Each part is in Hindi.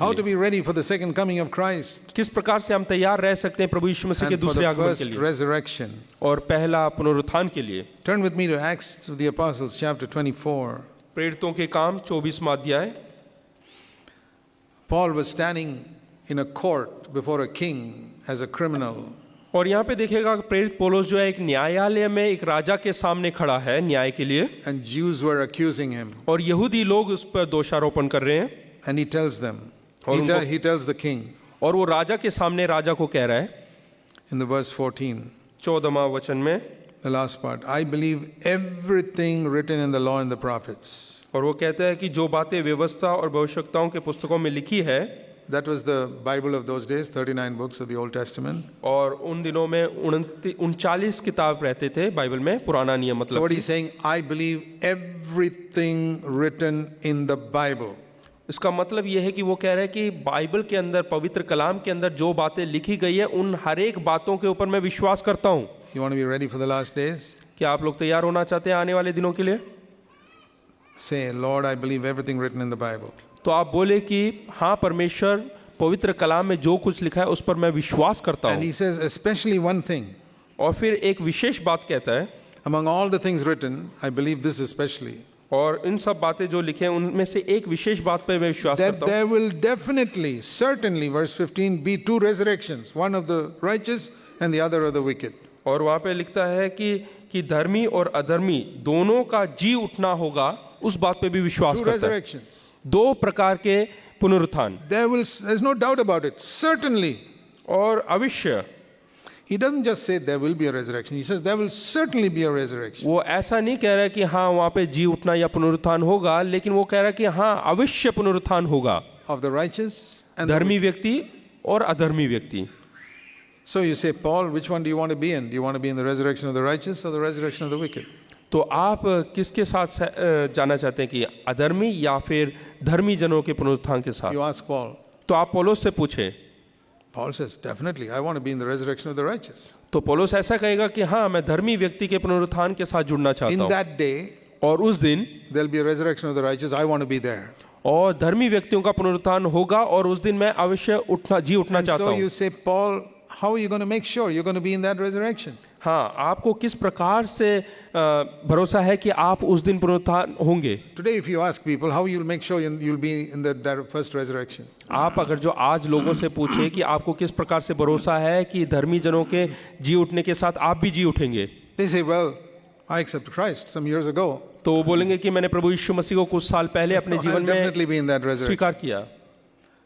के How to लिए, be ready for the second coming of Christ किस प्रकार से हम तैयार रह सकते हैं प्रभु यीशु मसीह के and for दूसरे the आगमन के first लिए resurrection. और पहला पुनरुत्थान के लिए। Turn with me to Acts of the Apostles, chapter 24. प्रेरितों के काम 24वां अध्याय। Paul was standing in a court before a king as a criminal. और यहाँ पे देखिएगा प्रेरित पौलुस जो है एक न्यायालय में एक राजा के सामने खड़ा है न्याय के लिए, And Jews were accusing him. और यहूदी लोग उस पर दोषारोपण कर रहे हैं। And he tells them, और he tells the king और वो राजा के सामने राजा को कह रहा है in the verse 14, 14वां वचन में, the last part, I believe everything written in the law and the prophets. और वो कहता है कि जो बातें व्यवस्था और भविष्यवक्ताओं के पुस्तकों में लिखी है, That was the Bible of those days, 39 books of the Old Testament. और उन दिनों में 39 किताब रहते थे बाइबल में, पुराना नियम So मतलब। what he's saying, I believe everything written in the Bible. इसका मतलब ये है कि वो कह रहा है कि बाइबल के अंदर, पवित्र कलाम के अंदर जो बातें लिखी गई है उन हर एक बातों के ऊपर मैं विश्वास करता हूँ। You want to be ready for the last days? क्या आप लोग तैयार होना चाहते हैं आने वाले दिनों के लिए? Say, Lord, I believe everything written in the Bible. तो आप बोले कि हाँ परमेश्वर, पवित्र कलाम में जो कुछ लिखा है उस पर मैं विश्वास करता And हूँ। he says, especially one thing. और फिर एक विशेष बात कहता है, Among all the things written, I believe this especially. और इन सब बातें जो लिखे हैं उनमें से एक विशेष बात पर मैं विश्वास That करता हूँ, there will definitely, certainly, verse 15, be two resurrections, one of the righteous and the other of the wicked. और वहाँ पे लिखता है कि धर्मी और अधर्मी दोनों का जी उठना होगा, उस बात पे भी विश्वास Two करता है। resurrections. दो प्रकार के पुनरुत्थान, There's no doubt about it. Certainly. और अवश्य। He doesn't just say there will be a resurrection. He says there will certainly be a resurrection. वो ऐसा नहीं कह रहा है कि हाँ वहाँ पे जी उठना या पुनरुत्थान होगा, लेकिन वो कह रहा है कि हाँ अवश्य पुनरुत्थान होगा, Of the righteous and the धर्मी व्यक्ति और अधर्मी व्यक्ति। So you say, Paul, which one do you want to be in? Do you want to be in the resurrection of the righteous or the resurrection of the wicked? तो आप किसके साथ जाना चाहते हैं कि अधर्मी या फिर धर्मी जनों के पुनरुत्थान के साथ? You ask Paul. तो आप पौलुस से पूछे। Paul says, definitely, I want to be in the resurrection of the righteous. तो पौलुस ऐसा कहेगा कि हाँ मैं धर्मी व्यक्ति के पुनरुत्थान के साथ जुड़ना चाहता In हूँ, that day, और उस दिन there'll be a resurrection of the righteous. I want to be there. और धर्मी व्यक्तियों का पुनरुत्थान होगा, और उस दिन मैं अवश्य जी उठना And चाहता so हूँ। you say, Paul, how are you going to make sure you're going to be in that resurrection? हाँ, आपको किस प्रकार से भरोसा है कि आप उस दिन पुनरुत्थान होंगे? Today, if you ask people, how you'll make sure you'll be in the first resurrection? आप अगर जो आज लोगों से पूछे कि आपको किस प्रकार से भरोसा है कि धर्मी जनों के जी उठने के साथ आप भी जी उठेंगे, They say, well, I accepted Christ some years ago. तो वो बोलेंगे कि मैंने प्रभु यीशु मसीह को कुछ साल पहले अपने So I'll जीवन definitely में be in that resurrection. स्वीकार किया,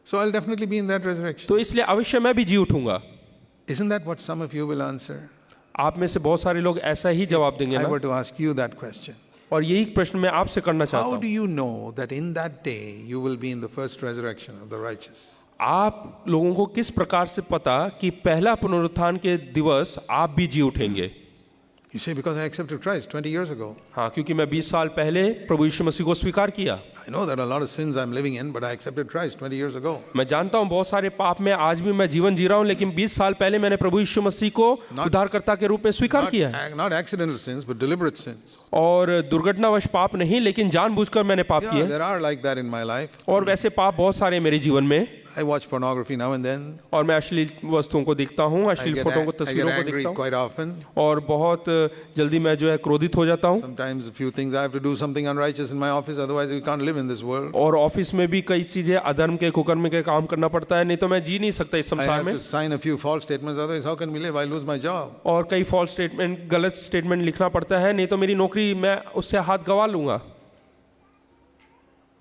So I'll definitely be in that resurrection. तो इसलिए अवश्य मैं भी जी उठूंगा। Isn't that what some of you will answer? आप में से बहुत सारे लोग ऐसा ही जवाब देंगे I ना, were to ask you that question. और यही प्रश्न मैं आपसे करना चाहता How do हूँ। you know that in that day you will be in the first resurrection of the righteous? आप लोगों को किस प्रकार से पता कि पहला पुनरुत्थान के दिवस आप भी जी उठेंगे? You say, because I accepted Christ 20 years ago. हाँ, क्योंकि मैं 20 साल पहले प्रभु यीशु मसीह को स्वीकार किया। I know there are a lot of sins I'm living in, but I accepted Christ 20 years ago. मैं जानता हूँ बहुत सारे पाप में आज भी मैं जीवन जी रहा हूँ, लेकिन 20 साल पहले मैंने प्रभु यीशु मसीह को उद्धारकर्ता के रूप में स्वीकार किया है। Not accidental sins, but deliberate sins. और दुर्घटनावश पाप नहीं, लेकिन जानबूझकर मैंने पाप Yeah, किए। there are like that in my life. और वैसे पाप बहुत सारे मेरे जीवन में। I watch pornography now and then. और मैं अश्लील वस्तुओं को देखता हूँ, I अश्लील get, फोटों को, I get तस्वीरों को angry देखता हूँ, quite often. और बहुत जल्दी मैं जो है क्रोधित हो जाता हूँ। Sometimes a few things I have to do something unrighteous in my office, otherwise we can't live in this world. और ऑफिस में भी कई चीजें अधर्म के, कुकर्म के काम करना पड़ता है, नहीं तो मैं जी नहीं सकता इस I संसार have में। to sign a few false statements, otherwise how can we live? I lose my job. और कई फॉल्स स्टेटमेंट, गलत स्टेटमेंट लिखना पड़ता है, नहीं तो मेरी नौकरी मैं उससे हाथ गवा लूंगा।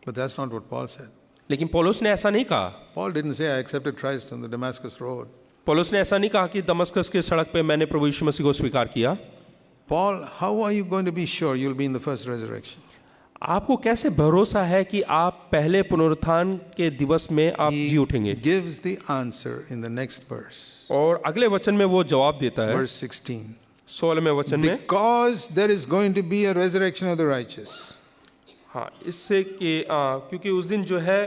But that's not what Paul said. लेकिन पौलुस ने ऐसा नहीं कहा। Paul didn't say I accepted Christ on the Damascus road. पौलुस ने ऐसा नहीं कहा कि दमस्कस के सड़क पे मैंने प्रभु यीशु मसीह को स्वीकार किया। Paul, how are you going to be sure you'll be in the first resurrection? आपको कैसे भरोसा है कि आप पहले पुनरुत्थान के दिवस में आप जी उठेंगे? Gives the answer in the next verse. और अगले वचन में वो जवाब देता है, Verse 16. 16वें वचन में। Because there is going to be a resurrection of the righteous. हाँ, इससे कि क्योंकि उस दिन जो है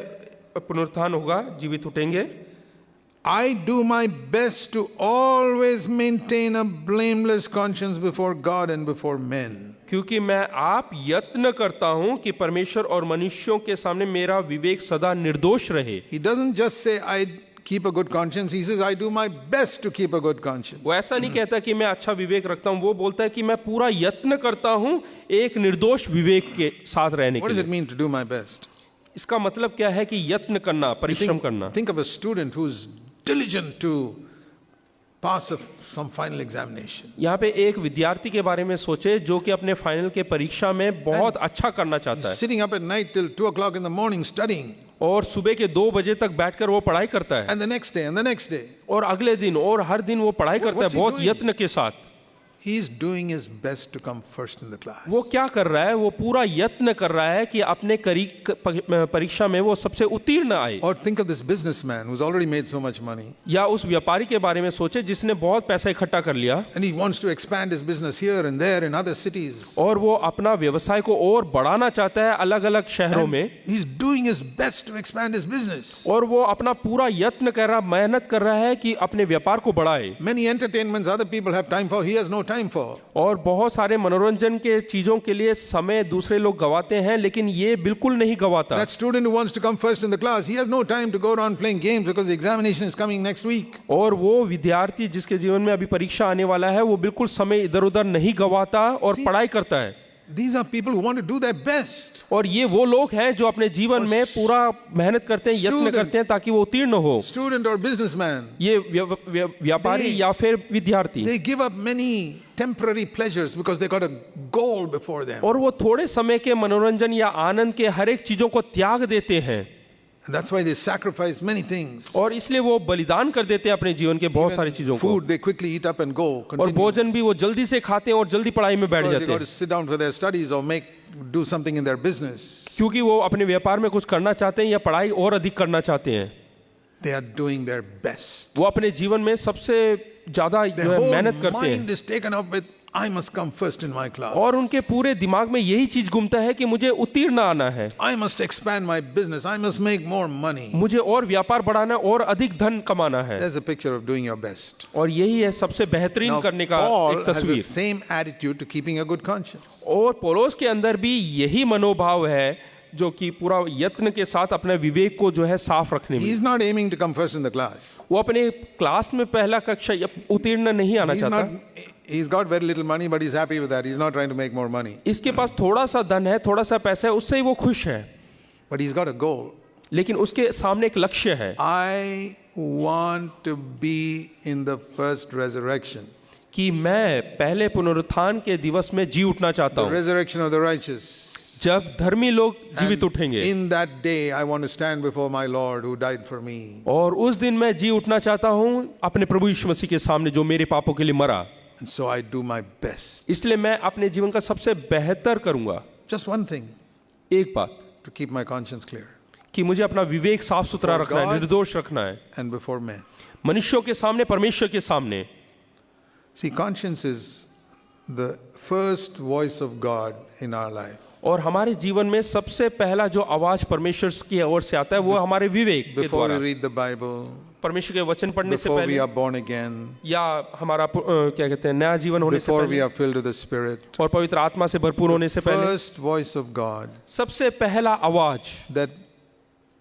पुनरुत्थान होगा, जीवित उठेंगे, I do my best to always maintain a blameless conscience before God and before men. क्योंकि मैं आप यत्न करता हूं कि परमेश्वर और मनुष्यों के सामने मेरा विवेक सदा निर्दोष रहे। He doesn't just say, I keep a good conscience. He says, I do my best to keep a good conscience. वो ऐसा नहीं कहता कि मैं अच्छा विवेक रखता हूं, वो बोलता है कि मैं पूरा यत्न करता हूं एक निर्दोष विवेक के साथ रहने What के does it लिए। mean to do my best? इसका मतलब क्या है कि यत्न करना, परिश्रम करना। Think of a student who's diligent to pass some final examination. यहाँ पे एक विद्यार्थी के बारे में सोचे जो कि अपने फाइनल के परीक्षा में बहुत अच्छा करना चाहता है Sitting up at night till 2 o'clock in the morning studying. और सुबह के 2 बजे तक बैठकर वो पढ़ाई करता है And the next day, and the next day. और अगले दिन और हर दिन वो पढ़ाई करता What's है he बहुत doing? यत्न के साथ। He's doing his best to come first in the class. वो क्या कर रहा है, वो पूरा यत्न कर रहा है कि अपने परीक्षा में वो सबसे उत्तीर्ण आए। Or think of this businessman who's already made so much money. या उस व्यापारी के बारे में सोचे जिसने बहुत पैसा इकट्ठा कर लिया And he wants to expand his business here and there in other cities. और वो अपना व्यवसाय को और बढ़ाना चाहता है अलग अलग शहरों में, He's doing his best to expand his business. और वो अपना पूरा यत्न कर रहा, मेहनत कर रहा है कि अपने व्यापार को बढ़ाए। Many entertainments other people have time for, he has no time for. और बहुत सारे मनोरंजन के चीजों के लिए समय दूसरे लोग गवाते हैं, लेकिन ये बिल्कुल नहीं गवाता। That student who wants to come first in the class, he has no time to go around playing games because the examination is coming next week. और वो विद्यार्थी जिसके जीवन में अभी परीक्षा आने वाला है, वो बिल्कुल समय इधर उधर नहीं गवाता और पढ़ाई करता है। These are people who want to do their best. और ये वो लोग हैं जो अपने जीवन में पूरा मेहनत करते हैं, यत्न करते हैं ताकि वो उत्तीर्ण हो। Student or businessman. ये व्यापारी या फिर विद्यार्थी, They give up many temporary pleasures because they got a goal before them. और वो थोड़े समय के मनोरंजन या आनंद के हर एक चीजों को त्याग देते हैं। And that's why they sacrifice many things. और इसलिए वो बलिदान कर देते हैं अपने जीवन के बहुत सारी चीजों को। Food they quickly eat up and go. और Continue. भोजन भी वो जल्दी से खाते हैं और जल्दी पढ़ाई में बैठ Because they जाते got to हैं, sit down for their studies or do something in their business. क्योंकि वो अपने व्यापार में कुछ करना चाहते हैं या पढ़ाई और अधिक करना चाहते हैं। They are doing their best. वो अपने जीवन में सबसे ज्यादा जो Their है whole मेहनत करते mind हैं is taken up with, I must come first in my class. और उनके पूरे दिमाग में यही चीज घूमता है कि मुझे उत्तीर्ण आना है, I must expand my business. I must make more money. मुझे और व्यापार बढ़ाना है और अधिक धन कमाना है। There's a picture of doing your best. और यही है सबसे बेहतरीन Now, करने का Paul एक has the तस्वीर। same attitude to keeping a good conscience. और पौलुस के अंदर भी यही मनोभाव है जो कि पूरा यत्न के साथ अपने विवेक को जो है साफ रखने में। He's not aiming to come first in the class. वो अपने क्लास में पहला कक्षा उत्तीर्ण नहीं आना चाहता। He's got very little money, but he's happy with that. He's not trying to make more money. इसके पास थोड़ा सा धन है, थोड़ा सा पैसा है, उससे ही वो खुश है, But he's got a goal. लेकिन उसके सामने एक लक्ष्य है। I want to be in the first resurrection. कि मैं पहले पुनरुत्थान के दिवस में जी उठना चाहता The हूँ, resurrection of the righteous. जब धर्मी लोग जीवित And उठेंगे। in that day, I want to stand before my Lord who died for me. और उस दिन मैं जी उठना चाहता हूँ अपने प्रभु यीशु मसीह के सामने जो मेरे पापों के लिए मरा। And so I do my best. इसलिए मैं अपने जीवन का सबसे बेहतर करूंगा। Just one thing, एक बात to keep my conscience clear. कि मुझे अपना विवेक साफ सुथरा For रखना है, God- निर्दोष रखना है, And before men. मनुष्यों के सामने, परमेश्वर के सामने। See, conscience is the first voice of God in our life. और हमारे जीवन में सबसे पहला जो आवाज परमेश्वर की ओर से आता है वो हमारे विवेक के Before we द्वारा। read the Bible, परमेश्वर के वचन पढ़ने से before we पहले are born again, या हमारा क्या कहते हैं नया जीवन होने से before we पहले are filled with the Spirit, और पवित्र आत्मा से भरपूर होने से पहले first voice of God सबसे पहला आवाज that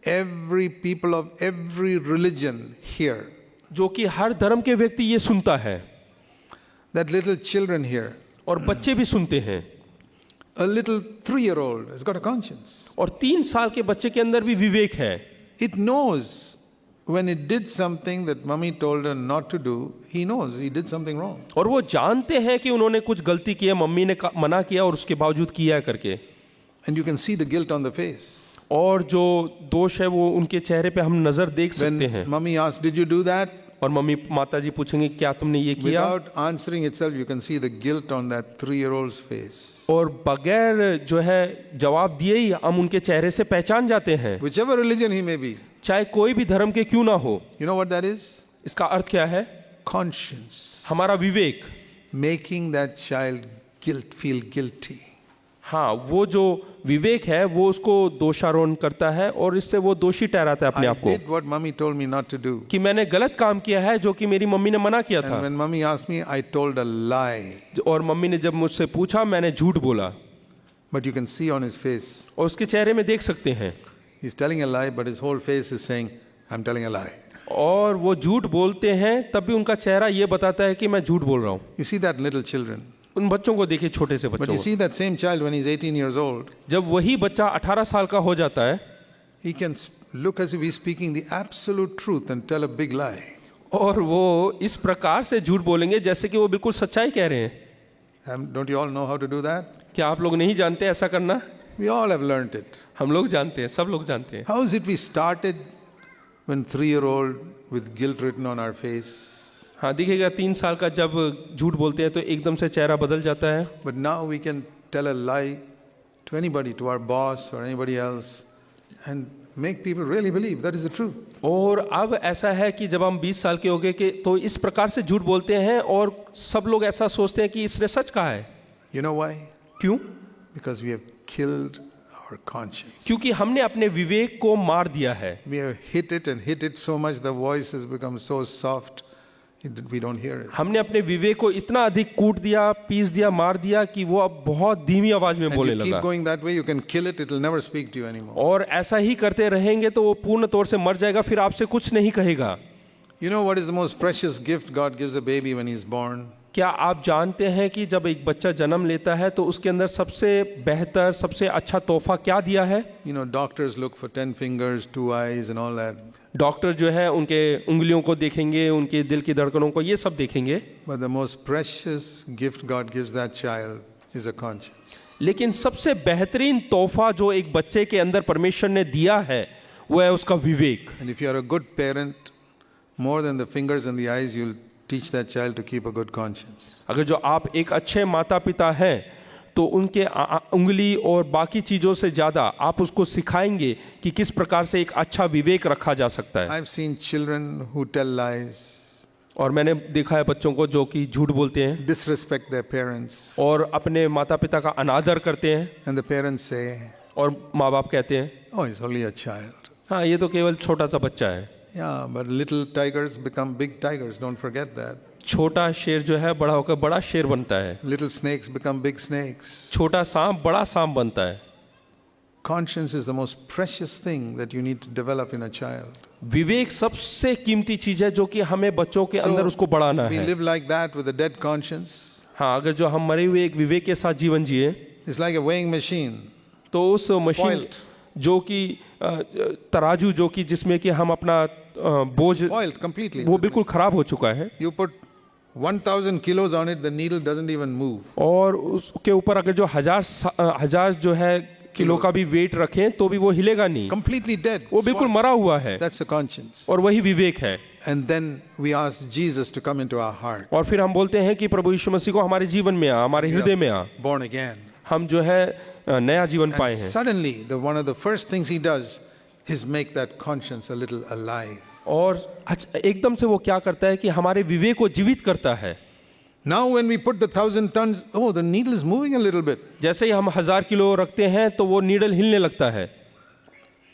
every people of every religion hear, जो कि हर धर्म के व्यक्ति ये सुनता है that little children hear. और बच्चे भी सुनते हैं। A little 3-year-old has got a conscience. और 3 साल के बच्चे के अंदर भी विवेक है। It knows when it did something that mommy told her not to do, he knows he did something wrong. और वो जानते हैं कि उन्होंने कुछ गलती की है, मम्मी ने मना किया और उसके बावजूद किया करके। And you can see the guilt on the face. और जो दोष है वो उनके चेहरे पे हम नजर देख सकते हैं। When mommy asks, did you do that? और मम्मी माता जी पूछेंगे क्या तुमने ये किया, Without answering itself, you can see the guilt on that 3-year-old's face. और बगैर जो है जवाब दिए ही हम उनके चेहरे से पहचान जाते हैं, Whichever religion he may be. चाहे कोई भी धर्म के क्यों ना हो। You know what that is? इसका अर्थ क्या है? Conscience. हमारा विवेक Making that child feel guilty. हाँ, वो जो विवेक है वो उसको दोषारोपण करता है और इससे वो दोषी ठहराता है अपने I आप को did what mummy told me not to do. कि मैंने गलत काम किया है जो कि मेरी मम्मी ने मना किया था। And when mummy asked me, I told a lie. और मम्मी ने जब मुझसे पूछा मैंने झूठ बोला। But you can see on his face, और उसके चेहरे में देख सकते हैं, he's telling a lie, but his whole face is saying, I'm telling a lie. और वो झूठ बोलते हैं तब भी उनका चेहरा ये बताता है कि मैं झूठ बोल रहा हूँ। You see that little children. उन बच्चों को देखिए, छोटे से But बच्चों you को। see that same child when he's 18 years old, जब वही बच्चा 18 साल का हो जाता है, he can look as if he's speaking the absolute truth and tell a big lie. और वो इस प्रकार से झूठ बोलेंगे जैसे कि वो बिल्कुल सच्चाई कह रहे हैं। Don't you all know how to do that? क्या आप लोग नहीं जानते ऐसा करना? We all have learnt it. हम लोग जानते हैं, सब लोग जानते हैं। How is it we started when 3-year-old with guilt written on our face? हाँ, दिखेगा 3 साल का जब झूठ बोलते हैं तो एकदम से चेहरा बदल जाता है। But now we can tell a lie to anybody, to our boss or anybody else, and make people really believe that is the truth. और अब ऐसा है कि जब हम 20 साल के हो गए कि तो इस प्रकार से झूठ बोलते हैं और सब लोग ऐसा सोचते हैं कि इसने सच कहा है। You know why? क्यों? Because we have killed our conscience. क्योंकि हमने अपने विवेक को मार दिया है। We have hit it so much the voice has become so soft we don't hear it. हमने अपने विवेक को इतना अधिक कूट दिया, पीस दिया, मार दिया कि वो अब बहुत धीमी आवाज में And बोलने you keep लगा। going that way, you can kill it will never speak to you anymore. और ऐसा ही करते रहेंगे तो वो पूर्ण तौर से मर जाएगा, फिर आपसे कुछ नहीं कहेगा। You know what is the most precious gift God gives a baby when he's born? क्या आप जानते हैं कि जब एक बच्चा जन्म लेता है तो उसके अंदर सबसे बेहतर, सबसे अच्छा तोहफा क्या दिया है? You know, doctors look for 10 fingers, 2 eyes and all that. Doctor जो है उनके उंगलियों को देखेंगे, उनके दिल की धड़कनों को, ये सब देखेंगे। But the most precious gift God gives that child is a conscience. लेकिन सबसे बेहतरीन तोहफा जो एक बच्चे के अंदर परमेश्वर ने दिया है वो है उसका विवेक। And if you are a good parent, more than the fingers and the eyes, you'll teach that child to keep a good conscience. अगर जो आप एक अच्छे माता पिता हैं तो उनके उंगली और बाकी चीज़ों से ज़्यादा आप उसको सिखाएंगे कि किस प्रकार से एक अच्छा विवेक रखा जा सकता है। I've seen children who tell lies, और मैंने देखा है बच्चों को जो कि झूठ बोलते हैं disrespect their parents, और अपने माता पिता का अनादर करते हैं, and the parents say, और माँ बाप कहते हैं oh, he's only a child. हाँ, ये तो केवल छोटा सा बच्चा है। Yeah, but little tigers become big tigers, don't forget that. छोटा शेर जो है बड़ा होकर बड़ा शेर बनता है, Little snakes become big snakes. छोटा सांप बड़ा सांप बनता है। Conscience is the most precious thing that you need to develop in a child. विवेक सबसे कीमती चीज है जो कि हमें बच्चों के अंदर उसको बढ़ाना we है। live like that with a dead conscience. हाँ, अगर जो हम मरे हुए एक विवेक के साथ जीवन जिए It's like a weighing machine. तो उस मशीन Spoiled. जो कि तराजू जो कि जिसमें कि हम अपना बोझ, Spoiled completely. वो बिल्कुल खराब हो चुका है। You put 1,000 kilos on it, the needle doesn't even move. और उसके ऊपर अगर जो हजार जो है किलो का भी वेट रखें तो भी वो हिलेगा नहीं, Completely dead. वो बिल्कुल Spoiled. मरा हुआ है। That's the conscience. और वही विवेक है। And then we ask Jesus to come into our heart. और फिर हम बोलते हैं कि प्रभु यीशु मसीह को हमारे जीवन में आ, हमारे हृदय में आ, Born again. हम जो है नया जीवन पाए And हैं। suddenly, one of the first things he does is make that conscience a little alive. और एकदम से वो क्या करता है कि हमारे विवेक को जीवित करता है। Now when we put the 1,000 tons, oh, the needle is moving a little bit. जैसे ही हम 1000 किलो रखते हैं तो वो नीडल हिलने लगता है,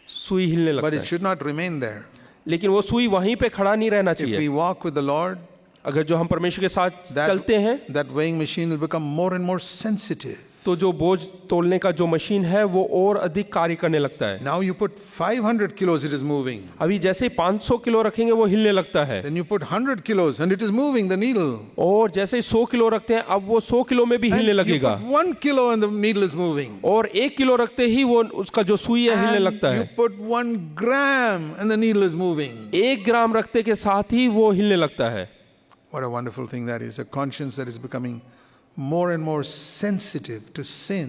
सुई हिलने But लगता it है। should not remain there. लेकिन वो सुई वहीं पे खड़ा नहीं रहना If चाहिए। we walk with the Lord, अगर जो हम परमेश्वर के साथ चलते हैं that weighing machine will become more and more sensitive. तो जो बोझ तोलने का जो मशीन है वो और अधिक कार्य करने लगता है। Now you put 500 kilos, it is moving. अभी जैसे ही 500 किलो रखेंगे वो हिलने लगता है, Then you put 100 kilos and it is moving, the needle. और जैसे ही 100 किलो रखते हैं अब वो 100 किलो में भी And हिलने you लगेगा, put 1 kilo and the needle is moving. और 1 किलो रखते ही वो उसका जो सुई है हिलने And लगता you है, put 1 gram and the needle is moving. 1 ग्राम रखते के साथ ही वो हिलने लगता है। What a wonderful thing that is, a conscience that is becoming more and more sensitive to sin.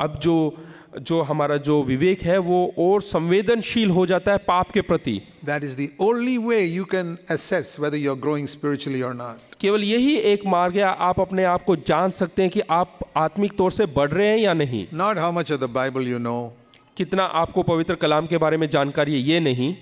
अब जो हमारा जो विवेक है वो और संवेदनशील हो जाता है पाप के प्रति। That is the only way you can assess whether you're growing spiritually or not. केवल यही एक मार्ग है, आप अपने आप को जान सकते हैं कि आप आत्मिक तौर से बढ़ रहे हैं या नहीं। Not how much of the Bible you know, कितना आपको पवित्र कलाम के बारे में जानकारी है ये नहीं,